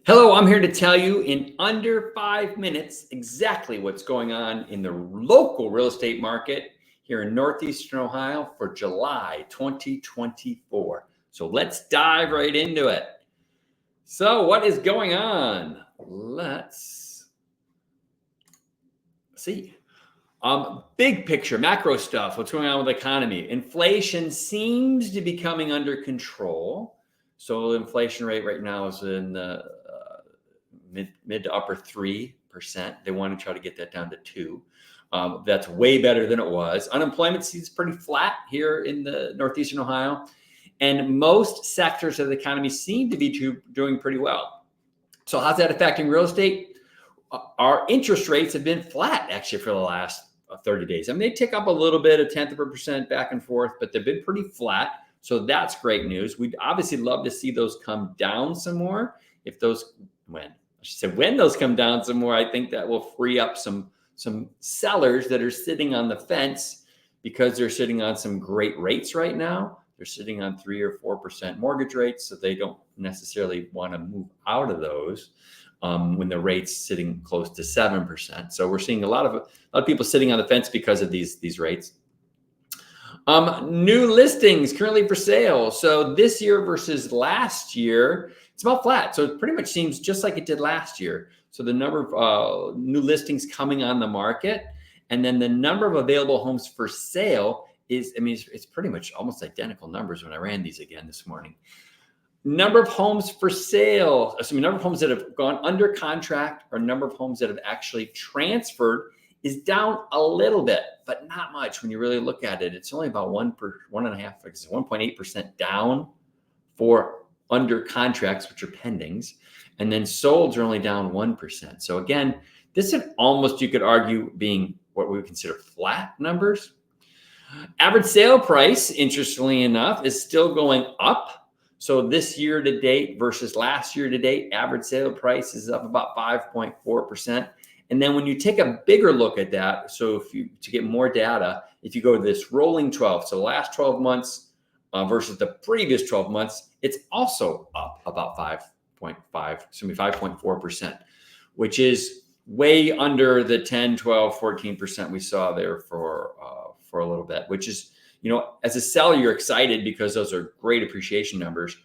Hello, I'm here to tell you in under 5 minutes exactly what's going on in the local real estate market here in Northeastern Ohio for July 2024. So let's dive right into it. So, what is going on? Let's see. Big picture, macro stuff. What's going on with the economy? Inflation seems to be coming under control. So, the inflation rate right now is in the mid to upper 3%. They want to try to get that down to 2. That's way better than it was. Unemployment seems pretty flat here in the Northeastern Ohio. And most sectors of the economy seem to be doing pretty well. So how's that affecting real estate? Our interest rates have been flat actually for the last 30 days. I mean, they tick up a little bit, 1/10% back and forth, but they've been pretty flat. So that's great news. We'd obviously love to see those come down some more. When those come down some more, I think that will free up some sellers that are sitting on the fence because they're sitting on some great rates right now. They're sitting on 3 or 4% mortgage rates, so they don't necessarily want to move out of those when the rate's sitting close to 7%. So we're seeing a lot of people sitting on the fence because of these rates. New listings currently for sale. So this year versus last year, it's about flat. So it pretty much seems just like it did last year. So the number of new listings coming on the market, and then the number of available homes for sale is, it's pretty much almost identical numbers when I ran these again this morning. Number of homes for sale, number of homes that have gone under contract or number of homes that have actually transferred is down a little bit, but not much when you really look at it. It's only about 1.8% down for under contracts, which are pendings, and then solds are only down 1%. So again, this is almost, you could argue, being what we would consider flat numbers. Average sale price, interestingly enough, is still going up. So this year to date versus last year to date, average sale price is up about 5.4%. And then when you take a bigger look at that, so to get more data, if you go to this rolling 12, so the last 12 months versus the previous 12 months, it's also up about 5.4%, which is way under the 10, 12, 14% we saw there for a little bit, which is, as a seller, you're excited because those are great appreciation numbers.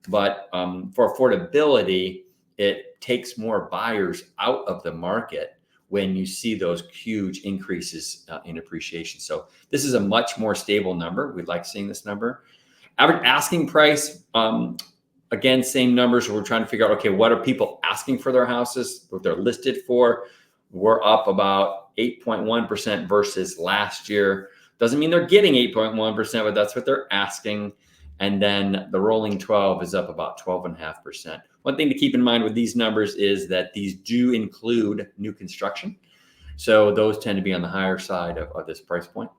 But for affordability, it takes more buyers out of the market when you see those huge increases in appreciation. So this is a much more stable number. We'd like seeing this number. Average asking price, again, same numbers. We're trying to figure out, okay, what are people asking for their houses, what they're listed for? We're up about 8.1% versus last year. Doesn't mean they're getting 8.1%, but that's what they're asking. And then the rolling 12 is up about 12.5%. One thing to keep in mind with these numbers is that these do include new construction. So those tend to be on the higher side of this price point.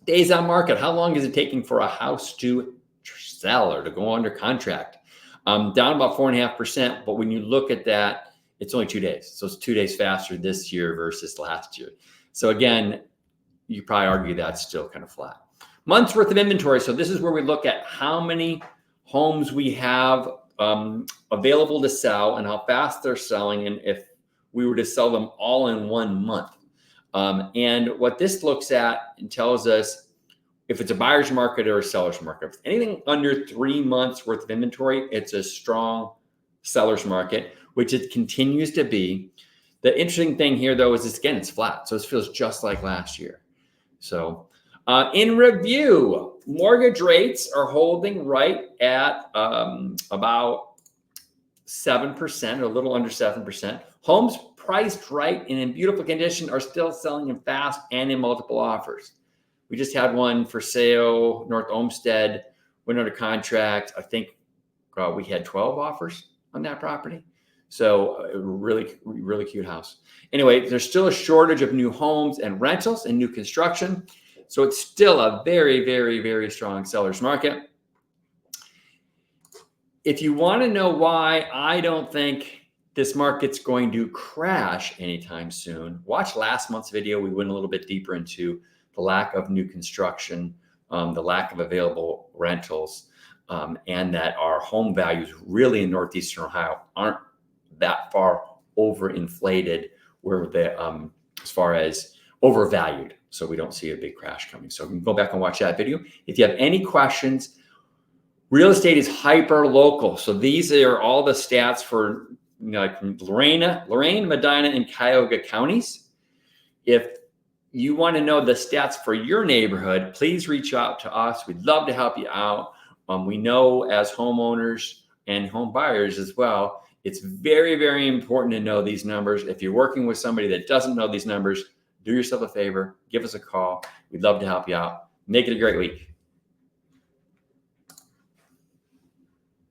Days on market. How long is it taking for a house to sell or to go under contract? Down about 4.5%. But when you look at that, it's only 2 days. So it's 2 days faster this year versus last year. So again, you probably argue that's still kind of flat. Months worth of inventory. So this is where we look at how many homes we have available to sell and how fast they're selling, and if we were to sell them all in 1 month. And what this looks at and tells us if it's a buyer's market or a seller's market. If it's anything under 3 months worth of inventory, it's a strong seller's market, which it continues to be. The interesting thing here, though, is this, again, it's flat. So this feels just like last year. So in review, mortgage rates are holding right at about 7%, or a little under 7%. Homes priced right and in beautiful condition are still selling in fast and in multiple offers. We just had one for sale, North Olmsted, went under contract. I think we had 12 offers on that property. So really, really cute house. Anyway, there's still a shortage of new homes and rentals and new construction. So it's still a very, very, very strong seller's market. If you want to know why I don't think this market's going to crash anytime soon, watch last month's video. We went a little bit deeper into the lack of new construction, the lack of available rentals, and that our home values really in Northeastern Ohio aren't that far overinflated, where as far as overvalued. So we don't see a big crash coming. So you can go back and watch that video. If you have any questions, real estate is hyper local. So these are all the stats for like Lorain, Medina, and Cuyahoga counties. If you want to know the stats for your neighborhood, please reach out to us. We'd love to help you out. We know as homeowners and home buyers as well, it's very, very important to know these numbers. If you're working with somebody that doesn't know these numbers, do yourself a favor, give us a call. We'd love to help you out. Make it a great week.